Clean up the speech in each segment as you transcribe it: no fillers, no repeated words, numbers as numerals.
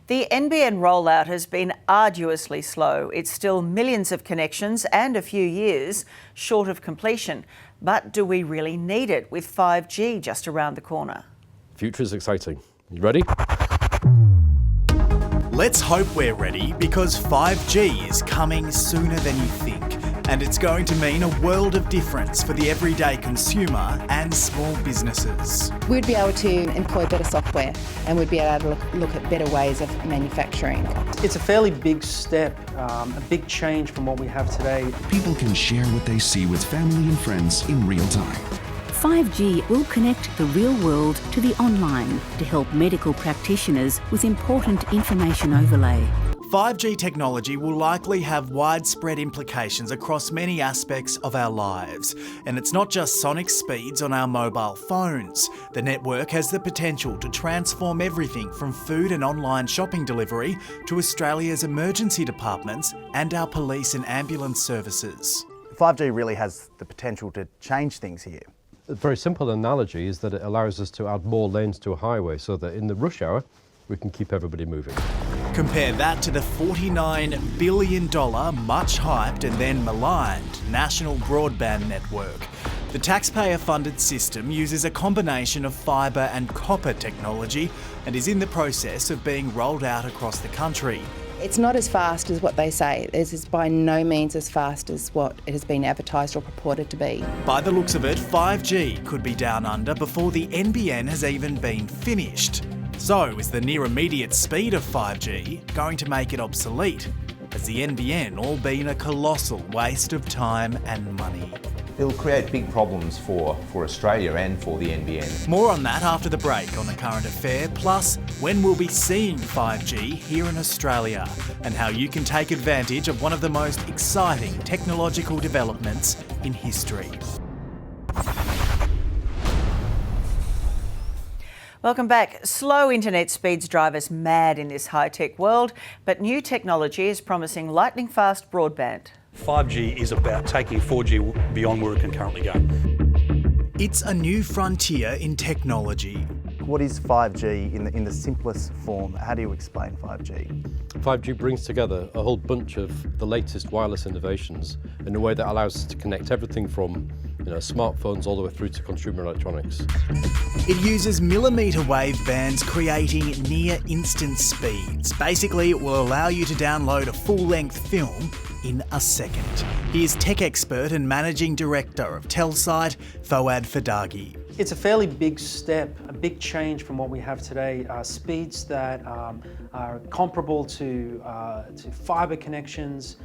The NBN rollout has been arduously slow. It's still millions of connections and a few years short of completion. But do we really need it with 5G just around the corner? Future is exciting. You ready? Let's hope we're ready, because 5G is coming sooner than you think. And it's going to mean a world of difference for the everyday consumer and small businesses. We'd be able to employ better software and we'd be able to look at better ways of manufacturing. It's a fairly big step, a big change from what we have today. People can share what they see with family and friends in real time. 5G will connect the real world to the online to help medical practitioners with important information overlay. 5G technology will likely have widespread implications across many aspects of our lives. And it's not just sonic speeds on our mobile phones. The network has the potential to transform everything from food and online shopping delivery to Australia's emergency departments and our police and ambulance services. 5G really has the potential to change things here. A very simple analogy is that it allows us to add more lanes to a highway so that in the rush hour, we can keep everybody moving. Compare that to the $49 billion, much hyped and then maligned, national broadband network. The taxpayer-funded system uses a combination of fibre and copper technology and is in the process of being rolled out across the country. It's not as fast as what they say. It is by no means as fast as what it has been advertised or purported to be. By the looks of it, 5G could be down under before the NBN has even been finished. So, is the near immediate speed of 5G going to make it obsolete? Has the NBN all been a colossal waste of time and money? It'll create big problems for Australia and for the NBN. More on that after the break on A Current Affair, plus when we'll be seeing 5G here in Australia and how you can take advantage of one of the most exciting technological developments in history. Welcome back. Slow internet speeds drive us mad in this high-tech world, but new technology is promising lightning-fast broadband. 5G is about taking 4G beyond where it can currently go. It's a new frontier in technology. What is 5G in the simplest form? How do you explain 5G? 5G brings together a whole bunch of the latest wireless innovations in a way that allows us to connect everything from smartphones all the way through to consumer electronics. It uses millimetre wave bands, creating near instant speeds. Basically, it will allow you to download a full-length film in a second. Here's tech expert and managing director of Telsight, Fouad Fadaghi. It's a fairly big step, a big change from what we have today. Speeds that are comparable to fibre connections,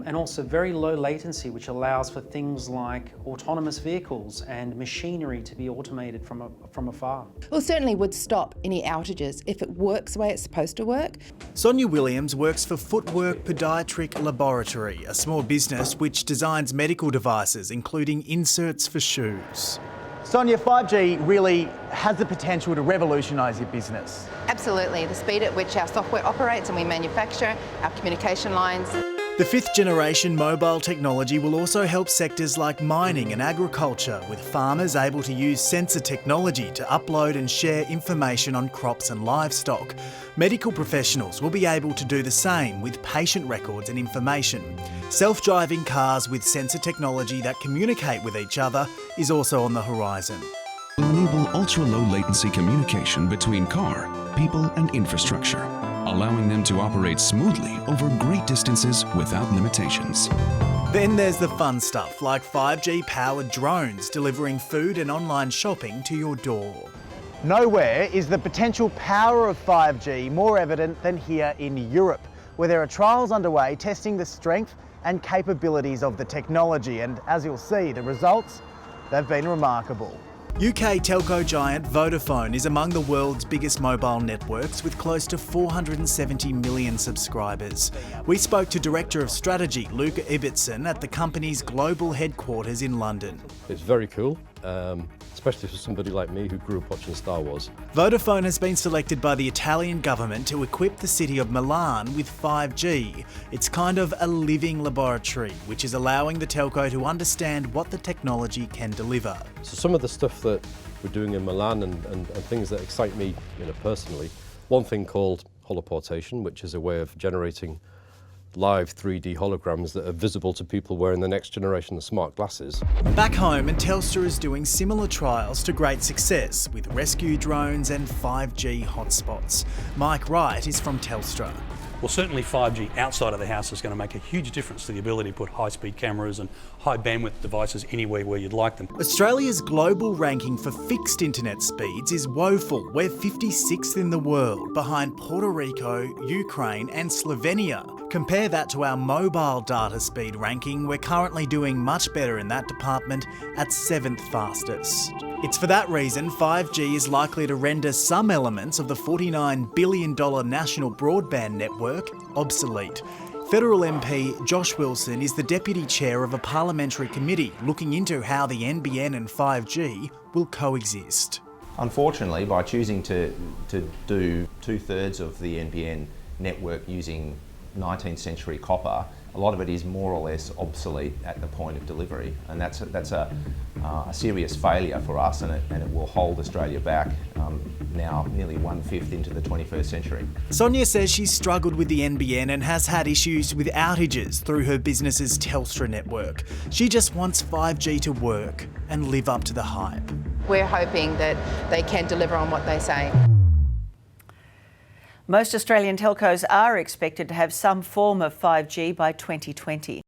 and also very low latency, which allows for things like autonomous vehicles and machinery to be automated from afar. Well, certainly would stop any outages if it works the way it's supposed to work. Sonia Williams works for Footwork Podiatric Laboratory, a small business which designs medical devices, including inserts for shoes. Sonia, 5G really has the potential to revolutionise your business. Absolutely. The speed at which our software operates and we manufacture our communication lines. The fifth generation mobile technology will also help sectors like mining and agriculture, with farmers able to use sensor technology to upload and share information on crops and livestock. Medical professionals will be able to do the same with patient records and information. Self-driving cars with sensor technology that communicate with each other is also on the horizon. Will enable ultra-low latency communication between car, people and infrastructure, allowing them to operate smoothly over great distances without limitations. Then there's the fun stuff like 5G-powered drones delivering food and online shopping to your door. Nowhere is the potential power of 5G more evident than here in Europe, where there are trials underway testing the strength and capabilities of the technology. And as you'll see, the results, they've been remarkable. UK telco giant Vodafone is among the world's biggest mobile networks with close to 470 million subscribers. We spoke to Director of Strategy Luca Ibbotson at the company's global headquarters in London. It's very cool, especially for somebody like me who grew up watching Star Wars. Vodafone has been selected by the Italian government to equip the city of Milan with 5G. It's kind of a living laboratory, which is allowing the telco to understand what the technology can deliver. So some of the stuff that we're doing in Milan and things that excite me personally, one thing called holoportation, which is a way of generating live 3D holograms that are visible to people wearing the next generation of smart glasses. Back home, and Telstra is doing similar trials to great success with rescue drones and 5G hotspots. Mike Wright is from Telstra. Well, certainly 5G outside of the house is going to make a huge difference to the ability to put high-speed cameras and high-bandwidth devices anywhere where you'd like them. Australia's global ranking for fixed internet speeds is woeful. We're 56th in the world, behind Puerto Rico, Ukraine and Slovenia. Compare that to our mobile data speed ranking. We're currently doing much better in that department at 7th fastest. It's for that reason 5G is likely to render some elements of the $49 billion national broadband network obsolete. Federal MP Josh Wilson is the Deputy Chair of a parliamentary committee looking into how the NBN and 5G will coexist. Unfortunately, by choosing to do 2/3 of the NBN network using 19th century copper, a lot of it is more or less obsolete at the point of delivery, and that's a serious failure for us, and it will hold Australia back now nearly 1/5 into the 21st century. Sonia says she's struggled with the NBN and has had issues with outages through her business's Telstra network. She just wants 5G to work and live up to the hype. We're hoping that they can deliver on what they say. Most Australian telcos are expected to have some form of 5G by 2020.